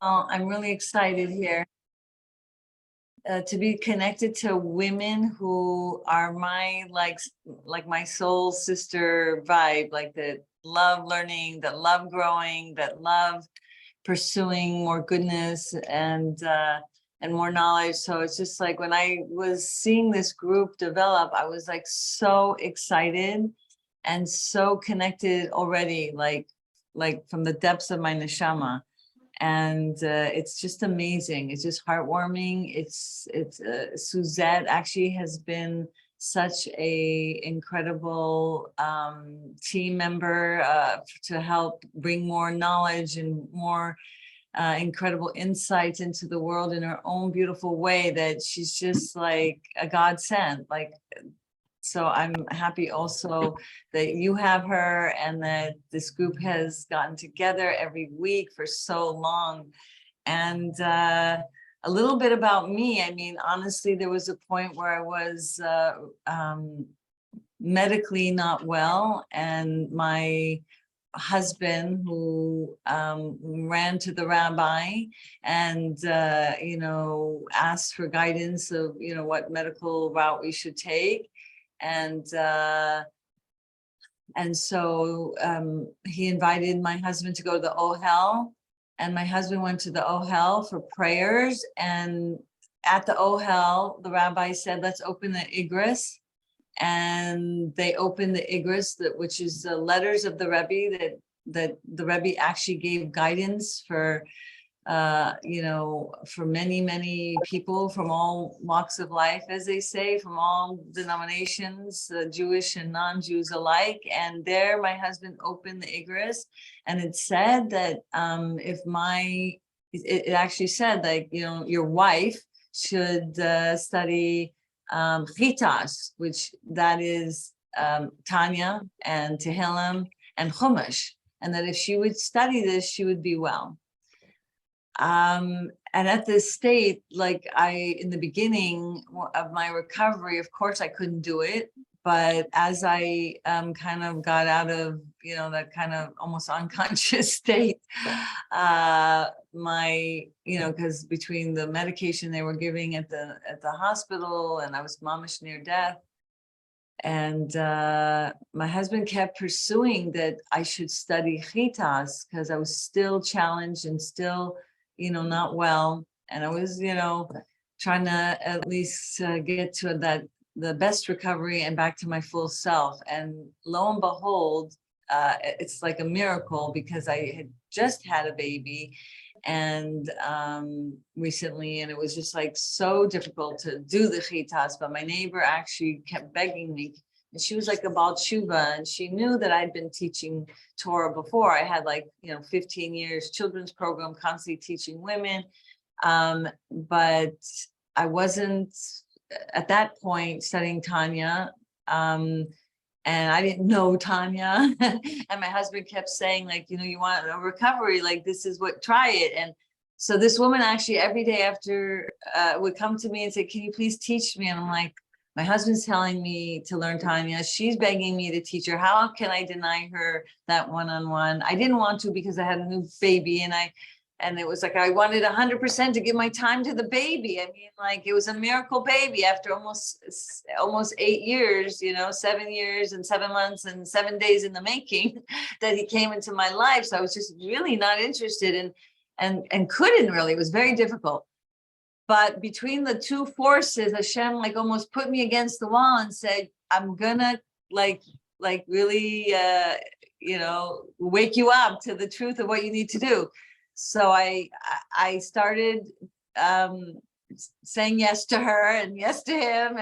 I'm really excited here to be connected to women who are my like my soul sister vibe, like that love learning, that love growing, that love pursuing more goodness and more knowledge. So it's just like when I was seeing this group develop, I was like so excited and so connected already, like from the depths of my neshama. And it's just amazing. It's just heartwarming. It's Suzette actually has been such a incredible team member to help bring more knowledge and more incredible insights into the world in her own beautiful way, that she's just like a godsend. Like, so I'm happy also that you have her and that this group has gotten together every week for so long. And a little bit about me. I mean, honestly, there was a point where I was medically not well, and my husband, who ran to the rabbi and asked for guidance of what medical route we should take. And so he invited my husband to go to the Ohel, and my husband went to the Ohel for prayers. And at the Ohel, the rabbi said, let's open the Igris. And they opened the Igris, which is the letters of the Rebbe that the Rebbe actually gave guidance for for many people from all walks of life, as they say, from all denominations, Jewish and non-Jews alike. And there my husband opened the Igris, and it said that it actually said, like, your wife should study chitas, which that is Tanya and Tehillim and Chumash, and that if she would study this, she would be well. And at this state, like in the beginning of my recovery, of course I couldn't do it. But as I kind of got out of, that kind of almost unconscious state, because between the medication they were giving at the hospital, and I was mamish near death. And my husband kept pursuing that I should study chitas because I was still challenged and still not well. And I was, trying to at least get to the best recovery and back to my full self. And lo and behold, it's like a miracle, because I had just had a baby and recently, and it was just like so difficult to do the chitas. But my neighbor actually kept begging me. And she was like a Baal Tshuva, and she knew that I'd been teaching Torah before. I had 15 years children's program, constantly teaching women. But I wasn't at that point studying Tanya. And I didn't know Tanya. And my husband kept saying, you want a recovery, this is what, try it. And so this woman actually every day after would come to me and say, can you please teach me? And I'm like, my husband's telling me to learn Tanya. She's begging me to teach her. How can I deny her that one-on-one? I didn't want to, because I had a new baby, and it was like I wanted 100% to give my time to the baby. I mean, it was a miracle baby after almost 8 years, 7 years and 7 months and 7 days in the making that he came into my life. So I was just really not interested and couldn't really. It was very difficult. But between the two forces, Hashem almost put me against the wall and said, I'm gonna really wake you up to the truth of what you need to do. So I started saying yes to her and yes to him,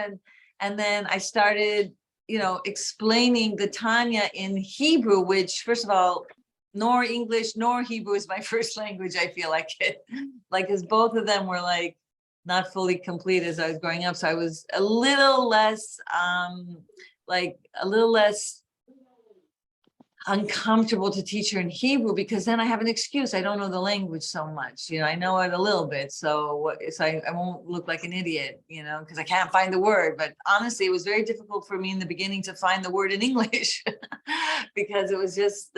and then I started explaining the Tanya in Hebrew, which, first of all, nor English nor Hebrew is my first language. I feel like it, because both of them were not fully complete as I was growing up. So I was a little less uncomfortable to teach her in Hebrew, because then I have an excuse. I don't know the language so much. I know it a little bit. So I won't look like an idiot, because I can't find the word. But honestly, it was very difficult for me in the beginning to find the word in English because it was just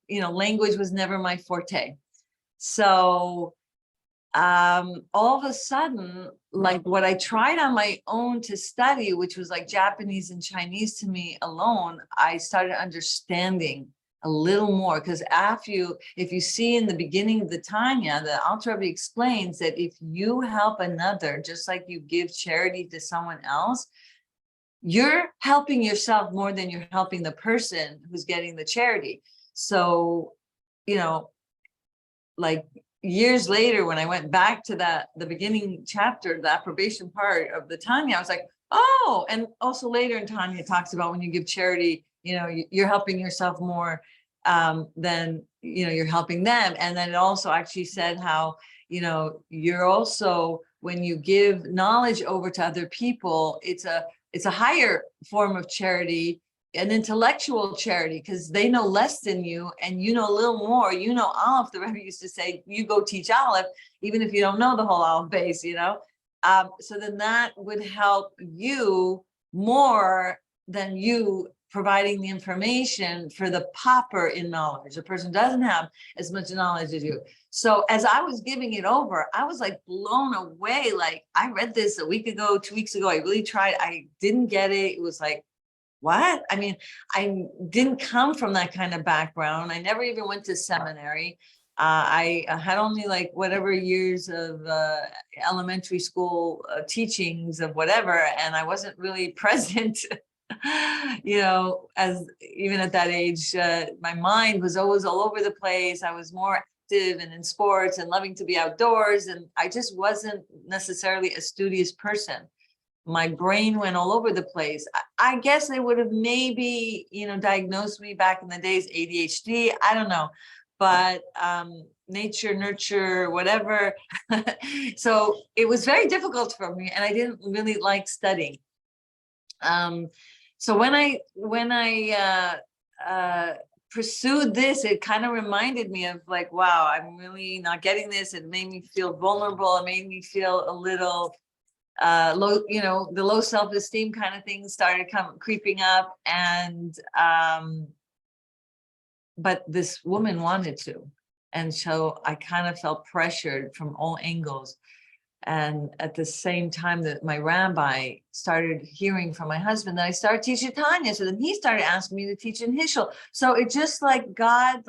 language was never my forte. So all of a sudden, like what I tried on my own to study, which was like Japanese and Chinese to me alone, I started understanding a little more. Because if you see in the beginning of the Tanya, the Alter Rebbe explains that if you help another, just like you give charity to someone else, you're helping yourself more than you're helping the person who's getting the charity. So, like years later, when I went back to the beginning chapter, the approbation part of the Tanya, I was like, oh, and also later in Tanya, it talks about when you give charity, you're helping yourself more than, you're helping them. And then it also actually said how, you're also, when you give knowledge over to other people, it's a higher form of charity, an intellectual charity, because they know less than you and you know a little more. Aleph, the Rebbe used to say, you go teach Aleph, even if you don't know the whole Aleph base, so then that would help you more than you providing the information for the pauper in knowledge. The person doesn't have as much knowledge as you. So as I was giving it over, I was like blown away. Like, I read this a week ago, 2 weeks ago. I really tried. I didn't get it. It was like, what? I mean, I didn't come from that kind of background. I never even went to seminary. I had only like whatever years of elementary school teachings of whatever, and I wasn't really present, as even at that age. My mind was always all over the place. I was more active and in sports and loving to be outdoors, and I just wasn't necessarily a studious person. My brain went all over the place. I guess they would have maybe, diagnosed me back in the days, ADHD. I don't know, but nature, nurture, whatever. So it was very difficult for me, and I didn't really like studying. So when I pursued this, it kind of reminded me of like, wow, I'm really not getting this. It made me feel vulnerable. It made me feel a little low, the low self-esteem kind of things started creeping up. And but this woman wanted to, and so I kind of felt pressured from all angles. And at the same time that my rabbi started hearing from my husband that I started teaching Tanya, so then he started asking me to teach in Hishel. So it just like God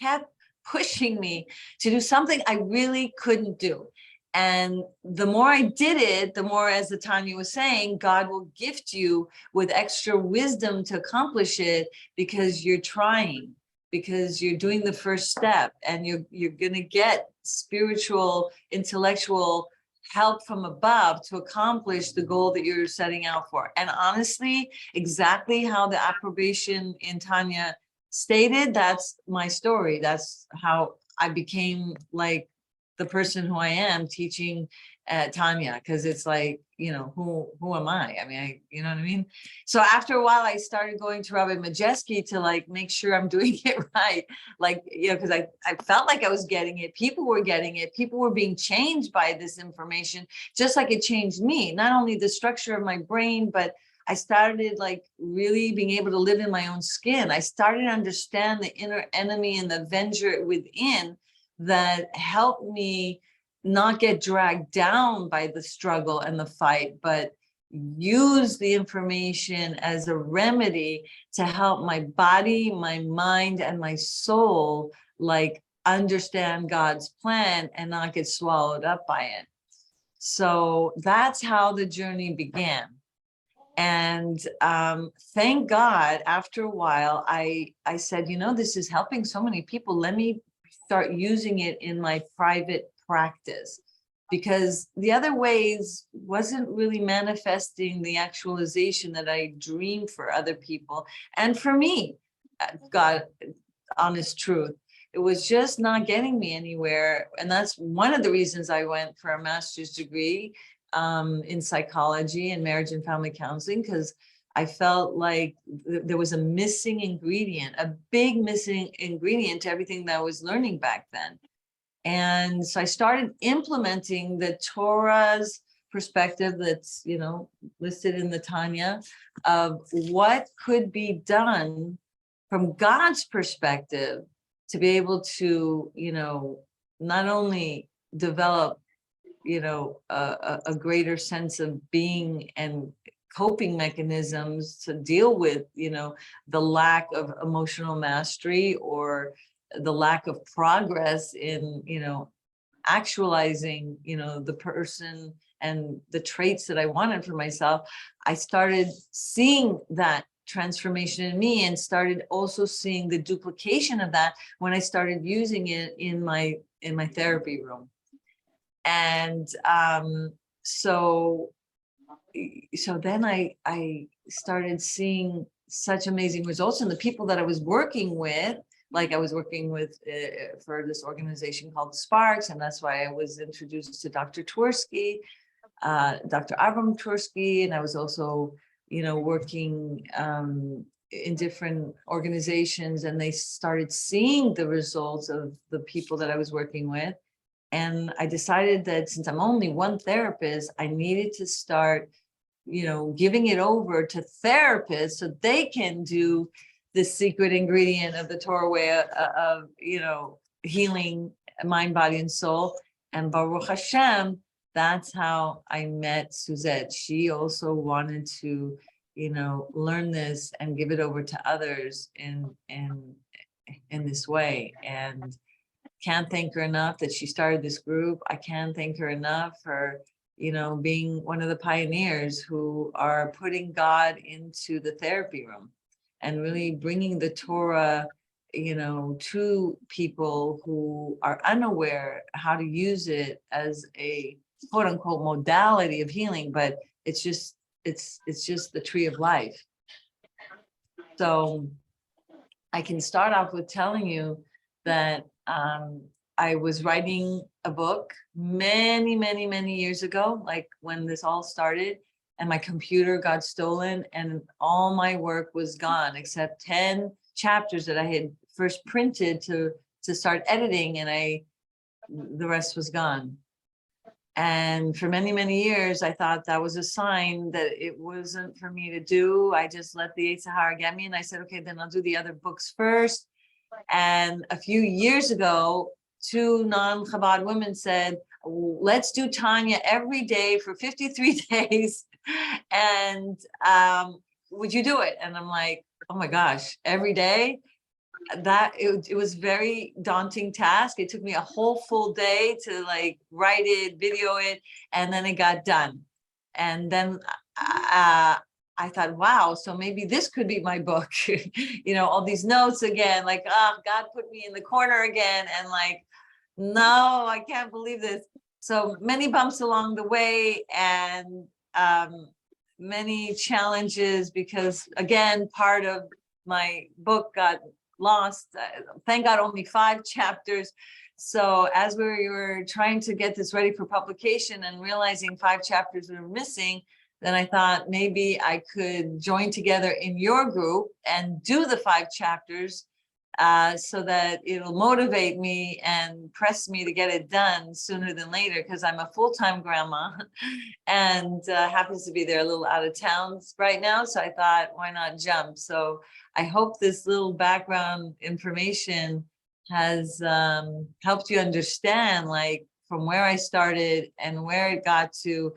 kept pushing me to do something I really couldn't do. And the more I did it, the more, as the Tanya was saying, God will gift you with extra wisdom to accomplish it, because you're trying, because you're doing the first step, and you're going to get spiritual, intellectual help from above to accomplish the goal that you're setting out for. And honestly, exactly how the approbation in Tanya stated, that's my story. That's how I became like the person who I am teaching Tanya, because it's like, who am I? I mean, you know what I mean? So after a while, I started going to Rabbi Majeski to like make sure I'm doing it right. Like, because I felt like I was getting it. People were getting it. People were being changed by this information, just like it changed me. Not only the structure of my brain, but I started like really being able to live in my own skin. I started to understand the inner enemy and the avenger within, that helped me not get dragged down by the struggle and the fight, but use the information as a remedy to help my body, my mind, and my soul like understand God's plan and not get swallowed up by it. So that's how the journey began. And thank God, after a while, I said, this is helping so many people. Let me start using it in my private practice, because the other ways wasn't really manifesting the actualization that I dreamed for other people. And for me, God, honest truth, it was just not getting me anywhere. And that's one of the reasons I went for a master's degree in psychology and marriage and family counseling, because I felt like there was a missing ingredient, a big missing ingredient to everything that I was learning back then. And so I started implementing the Torah's perspective that's, listed in the Tanya, of what could be done from God's perspective to be able to, not only develop, a greater sense of being and coping mechanisms to deal with, the lack of emotional mastery or the lack of progress in, actualizing, the person and the traits that I wanted for myself. I started seeing that transformation in me and started also seeing the duplication of that when I started using it in my therapy room. And so then I started seeing such amazing results in the people that I was working with. Like I was working with for this organization called Sparks, and that's why I was introduced to Dr. Twersky, Dr. Avram Twersky, and I was also, working in different organizations, and they started seeing the results of the people that I was working with. And I decided that since I'm only one therapist, I needed to start, giving it over to therapists so they can do the secret ingredient of the Torah way of, healing mind, body, and soul. And Baruch Hashem, that's how I met Suzette. She also wanted to, learn this and give it over to others in this way. And can't thank her enough that she started this group. I can't thank her enough for, being one of the pioneers who are putting God into the therapy room and really bringing the Torah, to people who are unaware how to use it as a quote unquote modality of healing, but it's just the tree of life. So I can start off with telling you that I was writing a book many, many, many years ago, like when this all started, and my computer got stolen and all my work was gone except 10 chapters that I had first printed to start editing, and the rest was gone. And for many, many years, I thought that was a sign that it wasn't for me to do. I just let the Yetzer Hara get me, and I said, okay, then I'll do the other books first. And a few years ago, 2 non-Chabad women said, let's do Tanya every day for 53 days. And would you do it? And I'm like, oh my gosh, every day? It was very daunting task. It took me a whole full day to like write it, video it, and then it got done. And then I thought, wow, so maybe this could be my book. All these notes again, like, oh, God put me in the corner again. And like, no, I can't believe this. So many bumps along the way, and many challenges, because again, part of my book got lost. Thank God, only 5 chapters. So as we were trying to get this ready for publication and realizing 5 chapters were missing, then I thought maybe I could join together in your group and do the 5 chapters so that it'll motivate me and press me to get it done sooner than later, because I'm a full-time grandma and happens to be there a little out of town right now. So I thought, why not jump? So I hope this little background information has helped you understand, like, from where I started and where it got to.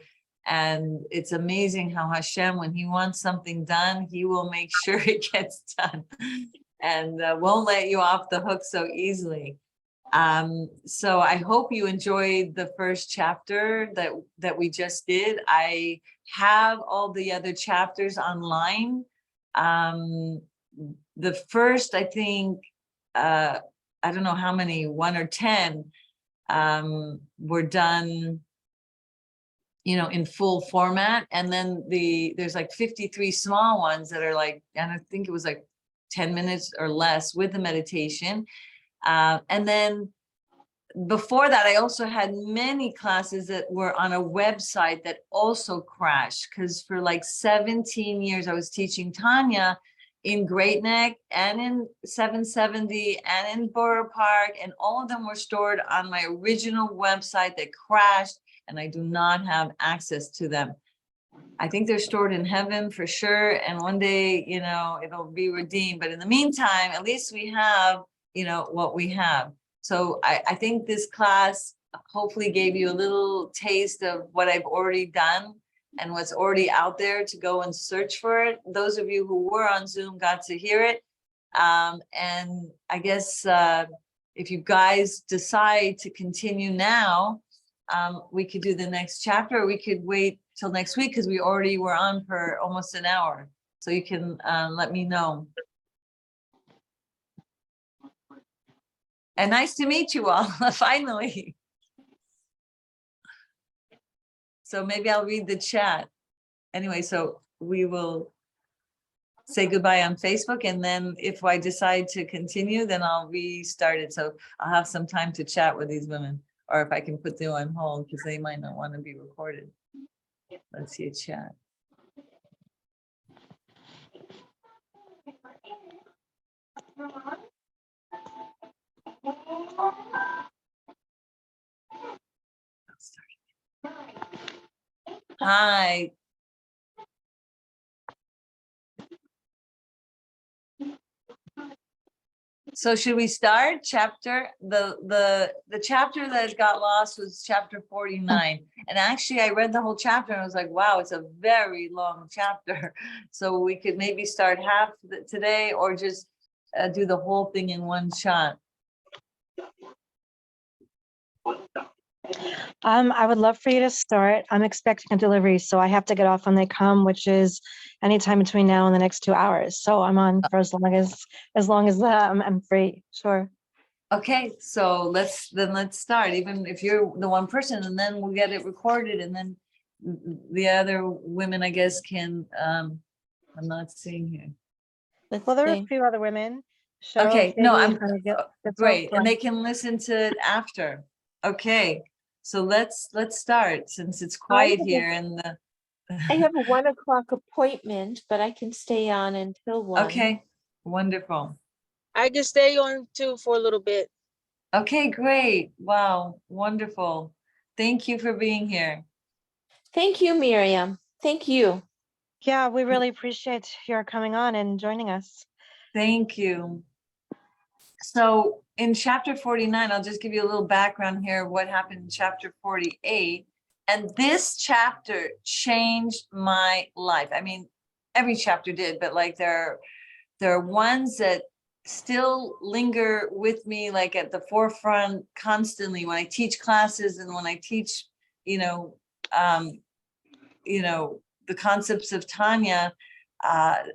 And it's amazing how Hashem, when he wants something done, he will make sure it gets done and won't let you off the hook so easily. So I hope you enjoyed the first chapter that we just did. I have all the other chapters online. The first, I think, I don't know how many, 1 or 10 were done, in full format. And then there's like 53 small ones that are like, and I think it was like 10 minutes or less with the meditation. And then before that, I also had many classes that were on a website that also crashed, because for like 17 years, I was teaching Tanya in Great Neck and in 770 and in Borough Park, and all of them were stored on my original website that crashed, and I do not have access to them. I think they're stored in heaven for sure, and one day, it'll be redeemed. But in the meantime, at least we have, what we have. So I think this class hopefully gave you a little taste of what I've already done and what's already out there to go and search for it. Those of you who were on Zoom got to hear it. And I guess if you guys decide to continue now, we could do the next chapter, or we could wait till next week because we already were on for almost an hour. So you can let me know. And nice to meet you all, finally. So maybe I'll read the chat. Anyway, so we will say goodbye on Facebook, and then if I decide to continue, then I'll restart it. So I'll have some time to chat with these women, or if I can put them on hold because they might not want to be recorded. Let's see a chat. Hi. So should we start chapter? The chapter that got lost was chapter 49. And actually I read the whole chapter and I was like, wow, it's a very long chapter. So we could maybe start half today, or just do the whole thing in one shot. I would love for you to start. I'm expecting a delivery, so I have to get off when they come, which is anytime between now and the next 2 hours. So I'm on for as long as I'm free. Sure. Okay, so let's start. Even if you're the one person, and then we'll get it recorded, and then the other women, I guess, can. I'm not seeing here. Well, there are a few other women. Cheryl, Okay, no, Katie, I'm Hannah, great, and they can listen to it after. Okay, so let's start, since it's quiet here and the. I have a 1 o'clock appointment, but I can stay on until 1. Okay, wonderful. I can stay on too for a little bit. Okay, great. Wow, wonderful. Thank you for being here. Thank you, Miriam. Thank you. Yeah, we really appreciate your coming on and joining us. Thank you. So in chapter 49, I'll just give you a little background here of what happened in chapter 48. And this chapter changed my life. I mean, every chapter did, but like there are ones that still linger with me, like at the forefront constantly when I teach classes and when I teach, the concepts of Tanya.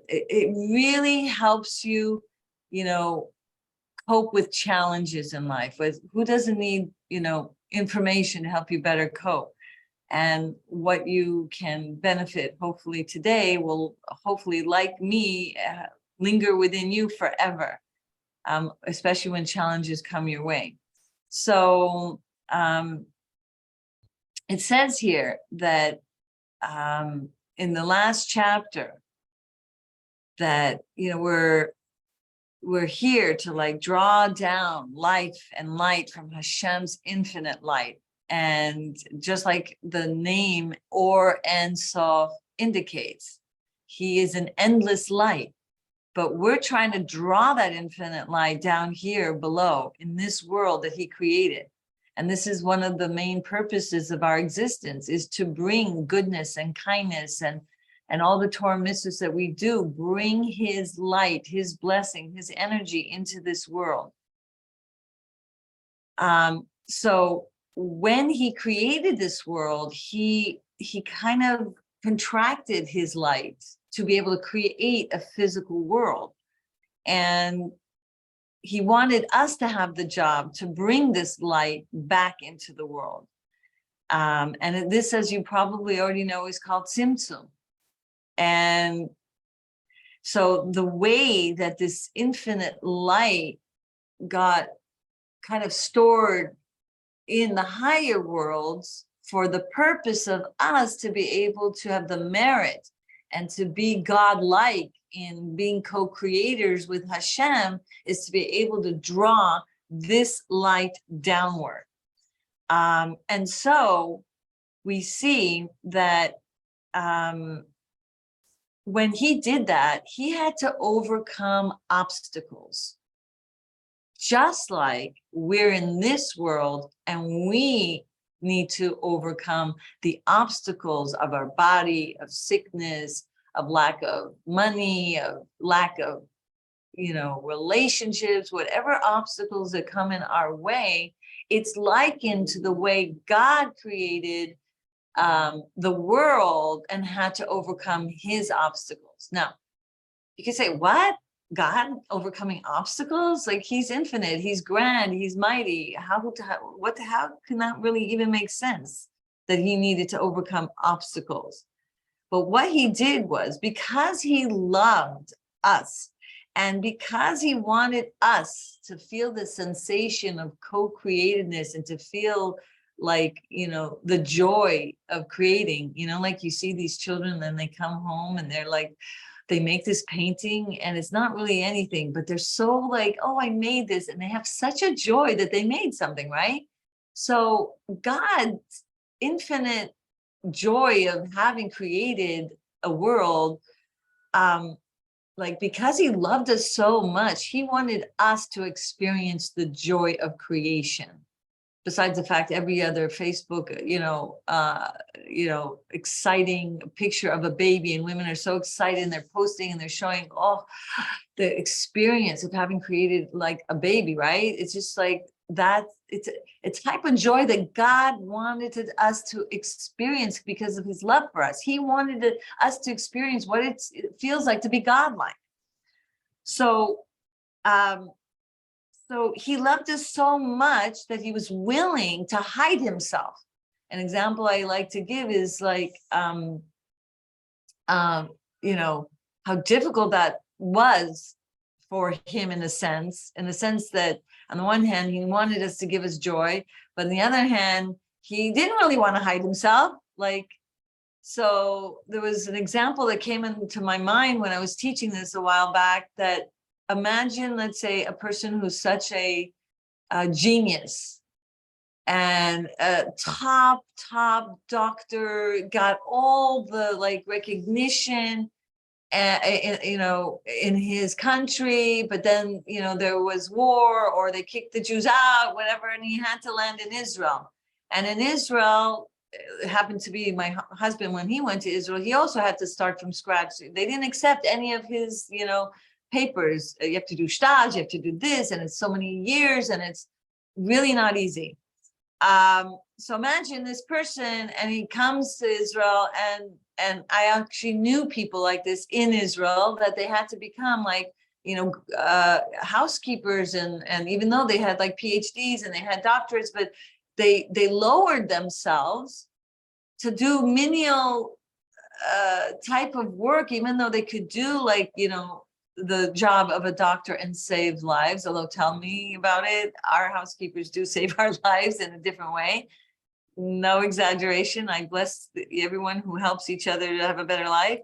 It really helps you, cope with challenges in life. Who doesn't need, information to help you better cope? And what you can benefit, hopefully today, will hopefully, like me, linger within you forever, especially when challenges come your way. So it says here that in the last chapter that, we're here to like draw down life and light from Hashem's infinite light. And just like the name Or Ein Sof indicates, he is an endless light, but we're trying to draw that infinite light down here below in this world that he created. And this is one of the main purposes of our existence, is to bring goodness and kindness and all the Torah mitzvahs that we do, bring his light, his blessing, his energy into this world. So when he created this world, he kind of contracted his light to be able to create a physical world. And he wanted us to have the job to bring this light back into the world. And this, as you probably already know, is called Tzimtzum. And so the way that this infinite light got kind of stored in the higher worlds for the purpose of us to be able to have the merit and to be God-like in being co-creators with Hashem, is to be able to draw this light downward. And so we see that when he did that, he had to overcome obstacles just like we're in this world and we need to overcome the obstacles of our body, of sickness, of lack of money, of lack of, relationships, whatever obstacles that come in our way. It's likened to the way God created the world and had to overcome his obstacles. Now, you can say, what? God overcoming obstacles? Like, he's infinite, he's grand, he's mighty. How can that really even make sense that he needed to overcome obstacles? But what he did was, because he loved us and because he wanted us to feel the sensation of co-createdness and to feel like, the joy of creating, like you see these children and they come home and they're like, they make this painting and it's not really anything, but they're so like, oh, I made this, and they have such a joy that they made something, right? So God's infinite joy of having created a world, because he loved us so much, he wanted us to experience the joy of creation. Besides the fact every other Facebook, exciting picture of a baby, and women are so excited and they're posting and they're showing, the experience of having created like a baby, right? It's just like that. It's a type of joy that God wanted us to experience because of his love for us. He wanted us to experience what it feels like to be godlike. So he loved us so much that he was willing to hide himself. An example I like to give is like, how difficult that was for him in a sense that on the one hand, he wanted us to give us joy, but on the other hand, he didn't really want to hide himself. So there was an example that came into my mind when I was teaching this a while back, that imagine, let's say, a person who's such a genius and a top doctor, got all the recognition, in his country, but then, there was war or they kicked the Jews out, whatever, and he had to land in Israel. And in Israel, it happened to be my husband, when he went to Israel, he also had to start from scratch. They didn't accept any of his, papers. You have to do stage, you have to do this, and it's so many years, and it's really not easy. So imagine this person, and he comes to Israel, and I actually knew people like this in Israel, that they had to become housekeepers, and even though they had PhDs and they had doctorates, but they lowered themselves to do menial type of work, even though they could do the job of a doctor and save lives. Although, tell me about it, our housekeepers do save our lives in a different way. No exaggeration. I bless everyone who helps each other to have a better life.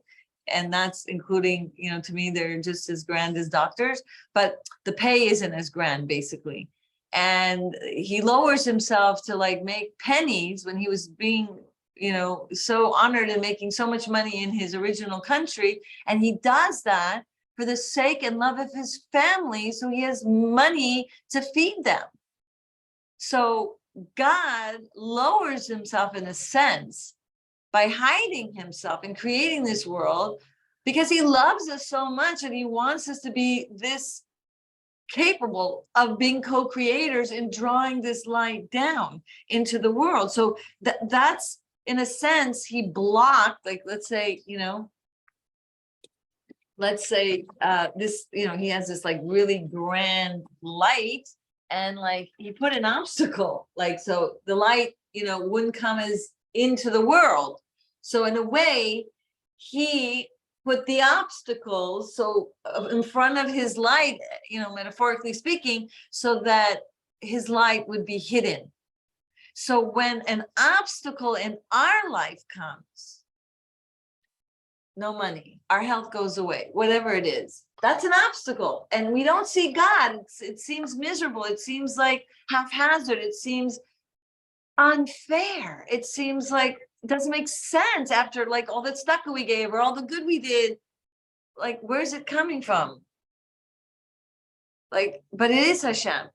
And that's including, to me, they're just as grand as doctors, but the pay isn't as grand, basically. And he lowers himself to make pennies when he was being, so honored and making so much money in his original country. And he does that for the sake and love of his family, so he has money to feed them. So God lowers himself in a sense by hiding himself and creating this world, because he loves us so much and he wants us to be this capable of being co-creators and drawing this light down into the world. So that's, in a sense, he blocked, let's say this, he has this really grand light, and he put an obstacle, so the light, wouldn't come as into the world. So in a way, he put the obstacles in front of his light, metaphorically speaking, so that his light would be hidden. So when an obstacle in our life comes, no money, our health goes away, whatever it is, that's an obstacle. And we don't see God. It seems miserable. It seems like haphazard. It seems unfair. It seems like it doesn't make sense after all the tzedakah we gave or all the good we did. Where's it coming from? Like, but it is Hashem.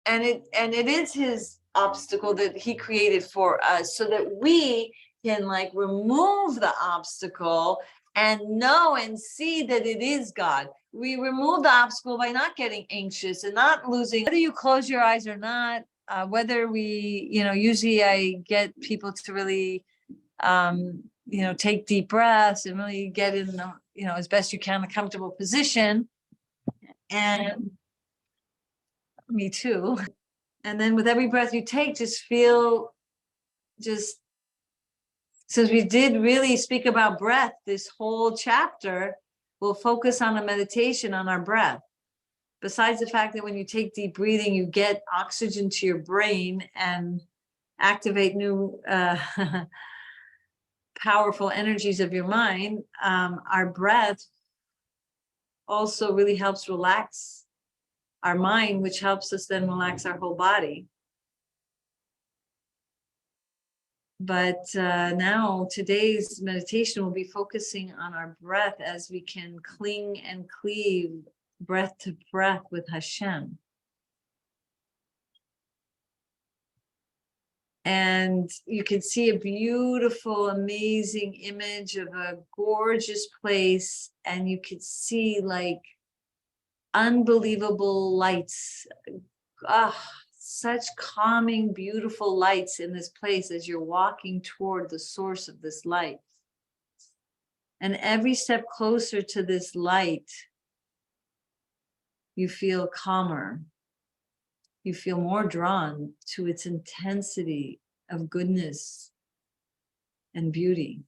And it is his obstacle that he created for us so that we can like remove the obstacle and know and see that it is God. We remove the obstacle by not getting anxious and not losing, whether you close your eyes or not, whether we, usually I get people to really, take deep breaths and really get in the, as best you can, a comfortable position. And me too. And then with every breath you take, just feel, since we did really speak about breath, this whole chapter will focus on a meditation on our breath. Besides the fact that when you take deep breathing, you get oxygen to your brain and activate new powerful energies of your mind, our breath also really helps relax our mind, which helps us then relax our whole body. But now today's meditation will be focusing on our breath as we can cling and cleave breath to breath with Hashem. And you can see a beautiful, amazing image of a gorgeous place. And you could see like unbelievable lights. Such calming, beautiful lights in this place as you're walking toward the source of this light. And every step closer to this light, you feel calmer. You feel more drawn to its intensity of goodness and beauty.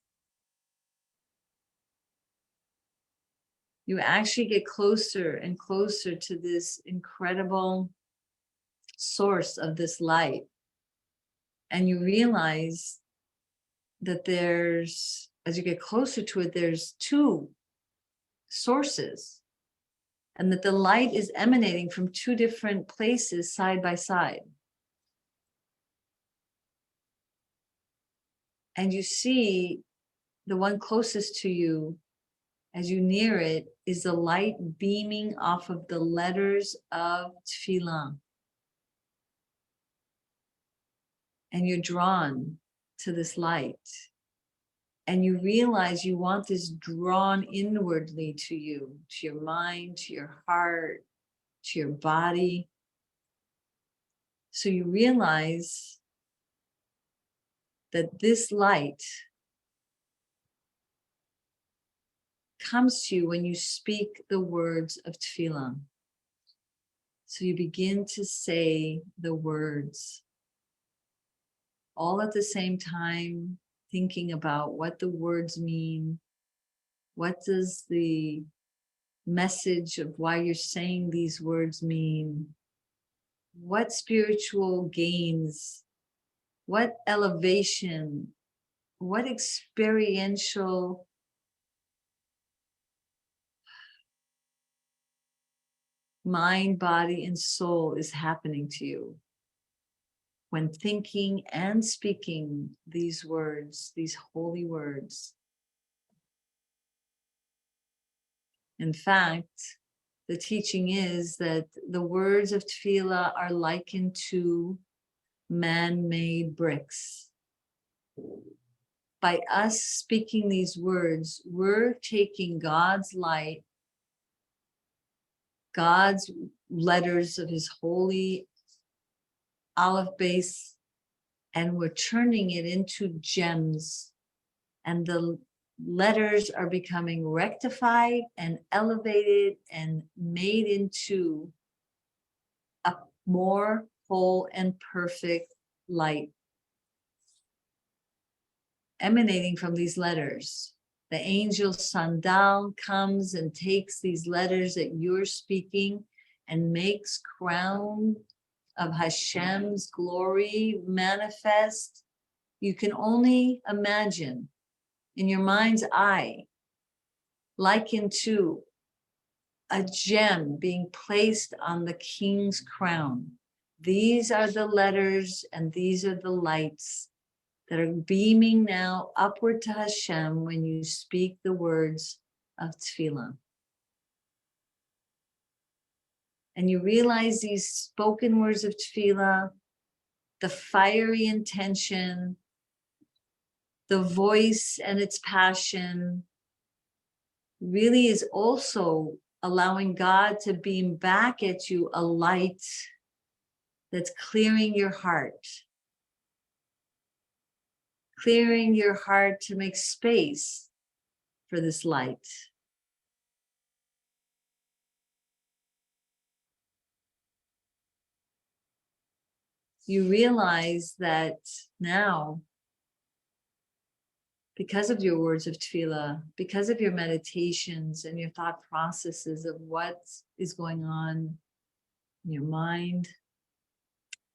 You actually get closer and closer to this incredible source of this light. And you realize that as you get closer to it, there's two sources. And that the light is emanating from two different places side by side. And you see the one closest to you, as you near it, is the light beaming off of the letters of Tefillah. And you're drawn to this light. And you realize you want this drawn inwardly to you, to your mind, to your heart, to your body. So you realize that this light comes to you when you speak the words of Tefillah. So you begin to say the words all at the same time, thinking about what the words mean. What does the message of why you're saying these words mean? What spiritual gains, what elevation, what experiential mind, body, and soul is happening to you when thinking and speaking these words, these holy words. In fact, the teaching is that the words of Tefillah are likened to man-made bricks. By us speaking these words, we're taking God's light, God's letters of his holy olive base, and we're turning it into gems. And the letters are becoming rectified and elevated and made into a more whole and perfect light emanating from these letters. The angel Sandal comes and takes these letters that you're speaking and makes crown of Hashem's glory manifest. You can only imagine in your mind's eye, likened to a gem being placed on the king's crown. These are the letters and these are the lights that are beaming now upward to Hashem when you speak the words of Tefillah. And you realize these spoken words of tefillah, the fiery intention, the voice and its passion really is also allowing God to beam back at you a light that's clearing your heart. Clearing your heart to make space for this light. You realize that now, because of your words of tefillah, because of your meditations and your thought processes of what is going on in your mind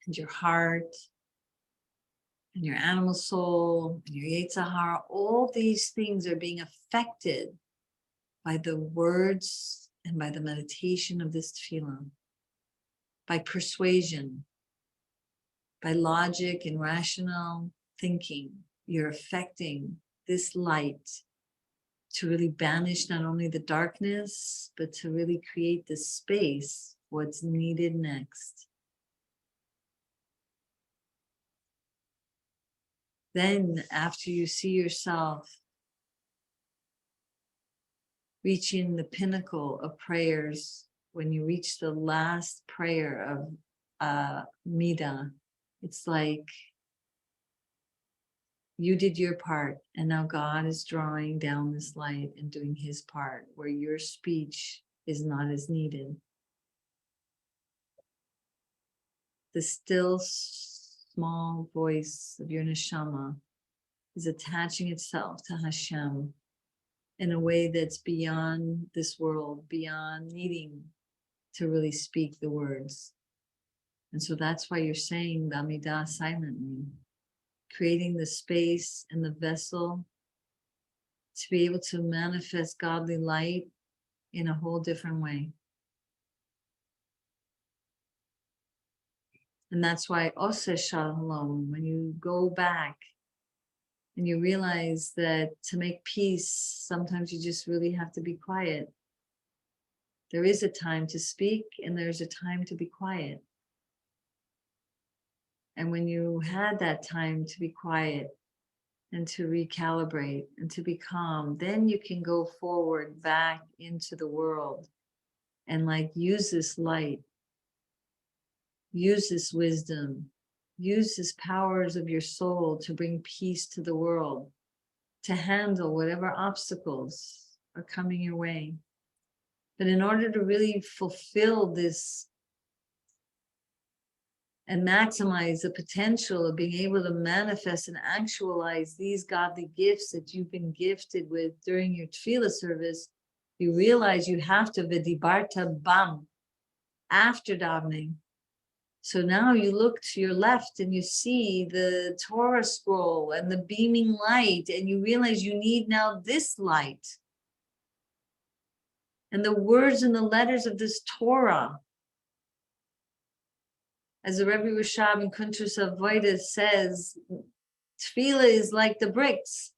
and your heart and your animal soul and your Yetzer Hara, all these things are being affected by the words and by the meditation of this tefillah, by persuasion, by logic and rational thinking. You're affecting this light to really banish not only the darkness, but to really create the space, what's needed next. Then, after you see yourself reaching the pinnacle of prayers, when you reach the last prayer of Midah, it's like you did your part, and now God is drawing down this light and doing his part, where your speech is not as needed. The still small voice of your neshama is attaching itself to Hashem in a way that's beyond this world, beyond needing to really speak the words. And so that's why you're saying the Amidah silently, creating the space and the vessel to be able to manifest godly light in a whole different way. And that's why Oseh Shalom, when you go back and you realize that to make peace, sometimes you just really have to be quiet. There is a time to speak and there's a time to be quiet. And when you had that time to be quiet and to recalibrate and to be calm, then you can go forward back into the world and like use this light, use this wisdom, use these powers of your soul to bring peace to the world, to handle whatever obstacles are coming your way. But in order to really fulfill this and maximize the potential of being able to manifest and actualize these godly gifts that you've been gifted with during your tefillah service, you realize you have to v'dibarta bam after davening. So now you look to your left and you see the Torah scroll and the beaming light, and you realize you need now this light. And the words and the letters of this Torah, as the Rebbe Rashab in Kuntrus Avodah says, tefillah is like the bricks,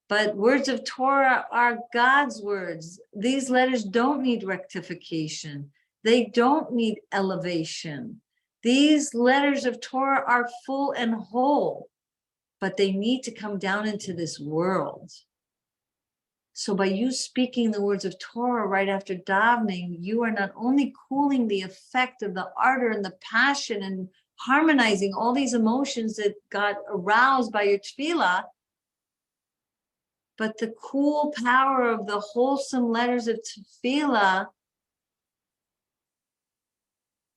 but words of Torah are God's words. These letters don't need rectification. They don't need elevation. These letters of Torah are full and whole, but they need to come down into this world. So by you speaking the words of Torah right after davening, you are not only cooling the effect of the ardor and the passion and harmonizing all these emotions that got aroused by your tefillah, but the cool power of the wholesome letters of tefillah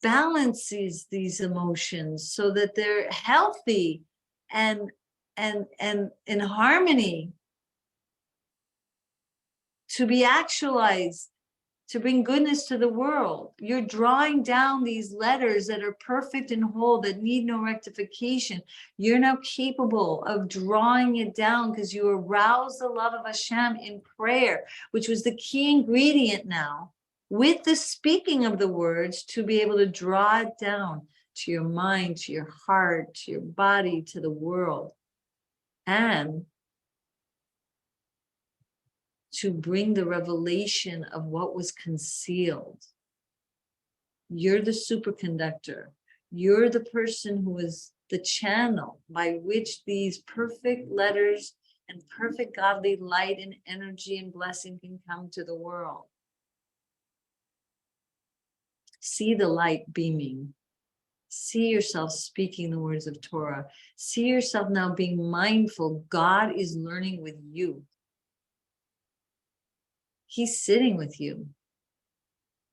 balances these emotions so that they're healthy and in harmony to be actualized, to bring goodness to the world. You're drawing down these letters that are perfect and whole, that need no rectification. You're now capable of drawing it down because you arouse the love of Hashem in prayer, which was the key ingredient now, with the speaking of the words, to be able to draw it down to your mind, to your heart, to your body, to the world, and to bring the revelation of what was concealed. You're the superconductor. You're the person who is the channel by which these perfect letters and perfect godly light and energy and blessing can come to the world. See the light beaming. See yourself speaking the words of Torah. See yourself now being mindful. God is learning with you. He's sitting with you.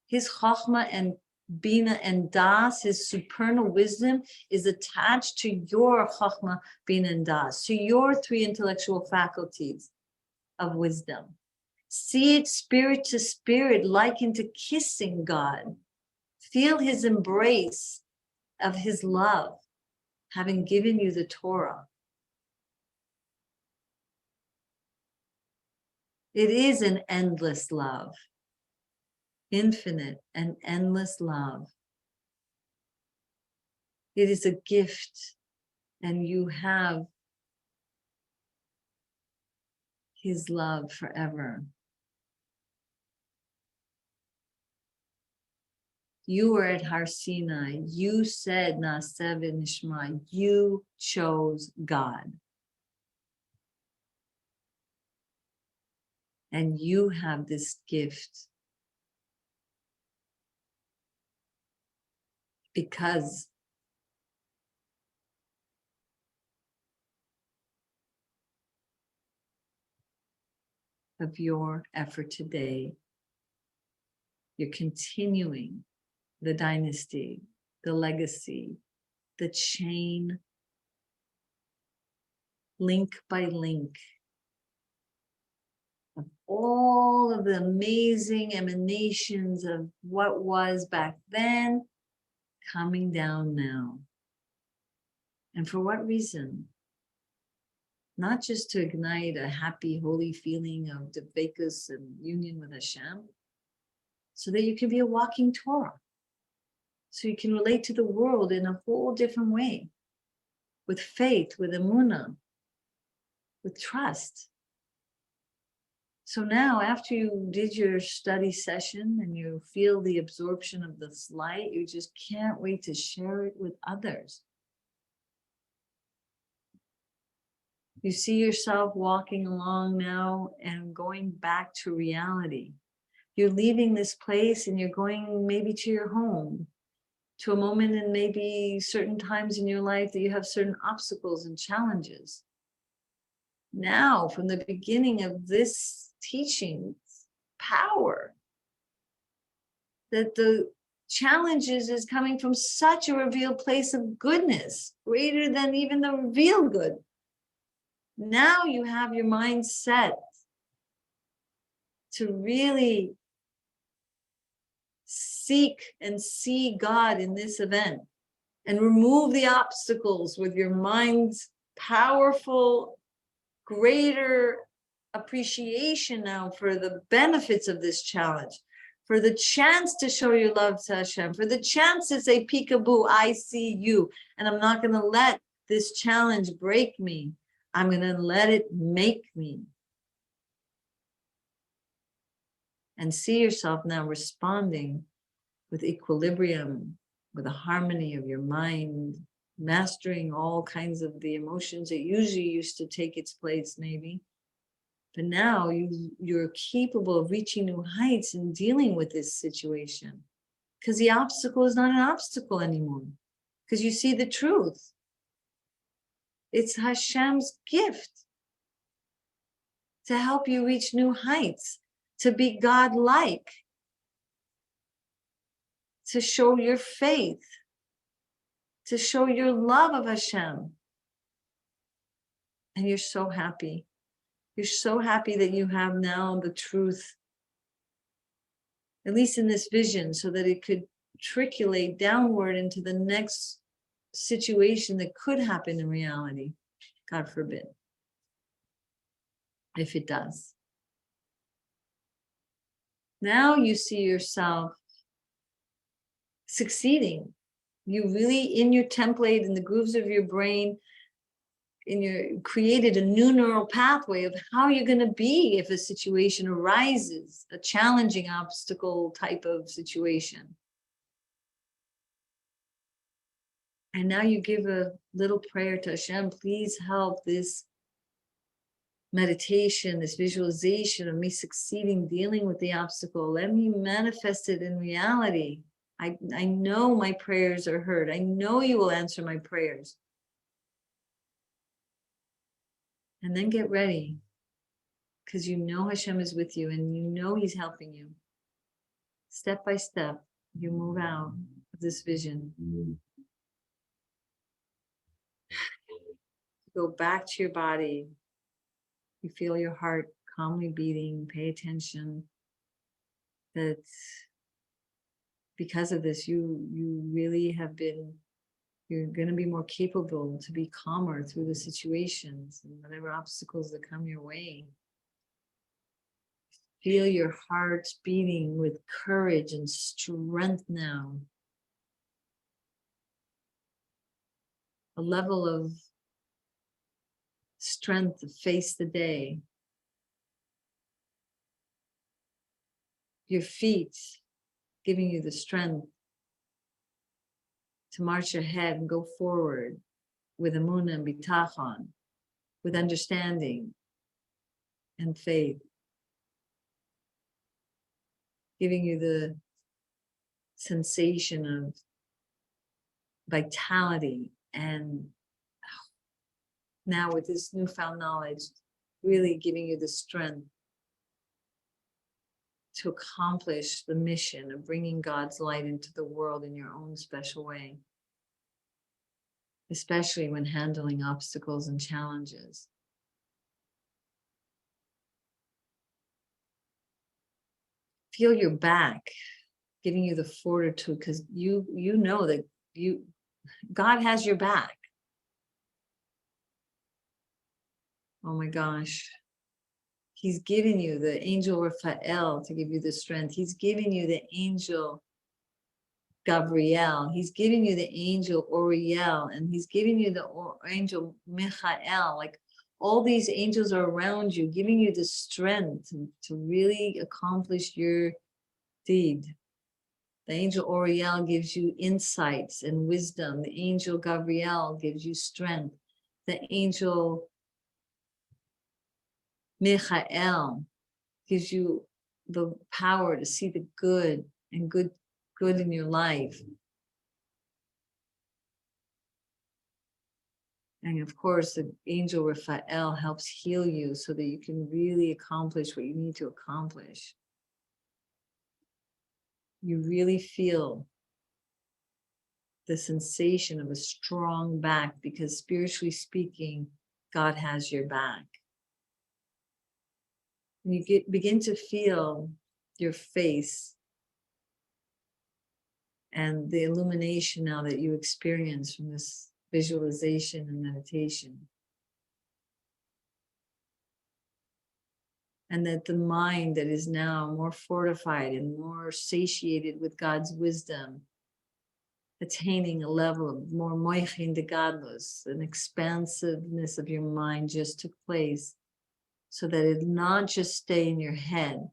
His chachma and bina and das, his supernal wisdom, is attached to your chachma, bina, and das, to your three intellectual faculties of wisdom. See it spirit to spirit, likened to kissing God. Feel his embrace of his love, having given you the Torah. It is an endless love, infinite and endless love. It is a gift, and you have his love forever. You were at Har Sinai. You said, Save A Neshama. You chose God. And you have this gift because of your effort today. You're continuing the dynasty, the legacy, the chain, link by link, of all of the amazing emanations of what was back then coming down now. And for what reason? Not just to ignite a happy, holy feeling of dvekus and union with Hashem, so that you can be a walking Torah. So you can relate to the world in a whole different way, with faith, with emunah, with trust. So now, after you did your study session and you feel the absorption of this light, you just can't wait to share it with others. You see yourself walking along now and going back to reality. You're leaving this place and you're going maybe to your home, to a moment in maybe certain times in your life that you have certain obstacles and challenges. Now, from the beginning of this teaching, power, that the challenges is coming from such a revealed place of goodness, greater than even the revealed good. Now you have your mind set to really seek and see God in this event and remove the obstacles with your mind's powerful, greater appreciation now for the benefits of this challenge, for the chance to show your love to Hashem, for the chance to say, peekaboo, I see you, and I'm not going to let this challenge break me. I'm going to let it make me. And see yourself now responding with equilibrium, with a harmony of your mind, mastering all kinds of the emotions that usually used to take its place, maybe. But now you're capable of reaching new heights and dealing with this situation. Because the obstacle is not an obstacle anymore. Because you see the truth. It's Hashem's gift to help you reach new heights, to be God-like, to show your faith, to show your love of Hashem. And you're so happy. You're so happy that you have now the truth, at least in this vision, so that it could triculate downward into the next situation that could happen in reality. God forbid. If it does. Now you see yourself succeeding. You really, in your template, in the grooves of your brain, created a new neural pathway of how you're going to be if a situation arises, a challenging obstacle type of situation. And now you give a little prayer to Hashem, please help this meditation, this visualization of me succeeding, dealing with the obstacle. Let me manifest it in reality. I know my prayers are heard. I know you will answer my prayers. And then get ready, because you know Hashem is with you and you know He's helping you. Step by step, you move out of this vision. Go back to your body. You feel your heart calmly beating. Pay attention that because of this, you really have been, you're going to be more capable to be calmer through the situations and whatever obstacles that come your way. Feel your heart beating with courage and strength now. A level of strength to face the day. Your feet giving you the strength to march ahead and go forward with emunah and bitachon, with understanding and faith. Giving you the sensation of vitality, and now with this newfound knowledge, really giving you the strength to accomplish the mission of bringing God's light into the world in your own special way, especially when handling obstacles and challenges. Feel your back giving you the fortitude, because you know that God has your back. Oh my gosh. He's giving you the angel Raphael to give you the strength. He's giving you the angel Gabriel. He's giving you the angel Uriel, and he's giving you the angel Michael. Like, all these angels are around you, giving you the strength to really accomplish your deed. The angel Uriel gives you insights and wisdom. The angel Gabriel gives you strength. The angel Michael gives you the power to see the good and good in your life. And of course, the angel Raphael helps heal you so that you can really accomplish what you need to accomplish. You really feel the sensation of a strong back, because spiritually speaking, God has your back. And you begin to feel your face and the illumination now that you experience from this visualization and meditation. And that the mind that is now more fortified and more satiated with God's wisdom, attaining a level of more moichin de gadlus, an expansiveness of your mind just took place, so that it not just stay in your head,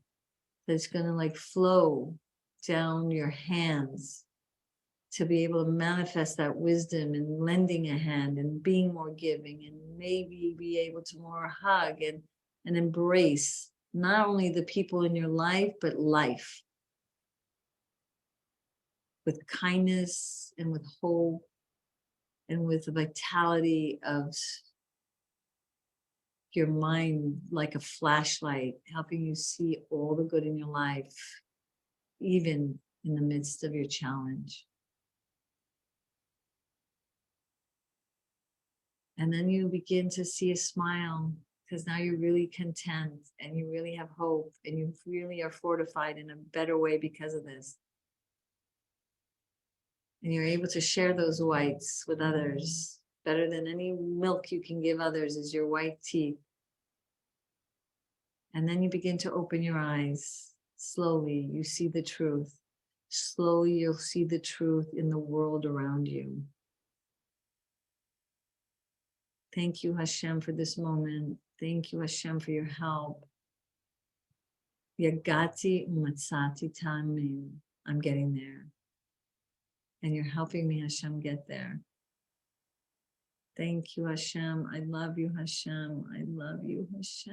that it's going to like flow down your hands to be able to manifest that wisdom and lending a hand and being more giving, and maybe be able to more hug and embrace not only the people in your life, but life with kindness and with hope and with the vitality of your mind, like a flashlight, helping you see all the good in your life, even in the midst of your challenge. And then you begin to see a smile, because now you're really content and you really have hope and you really are fortified in a better way because of this. And you're able to share those whites with others. Better than any milk you can give others is your white teeth. And then you begin to open your eyes. Slowly, you see the truth. Slowly, you'll see the truth in the world around you. Thank you, Hashem, for this moment. Thank you, Hashem, for your help. Yagati umatsati tamim. I'm getting there. And you're helping me, Hashem, get there. Thank you, Hashem. I love you, Hashem. I love you, Hashem.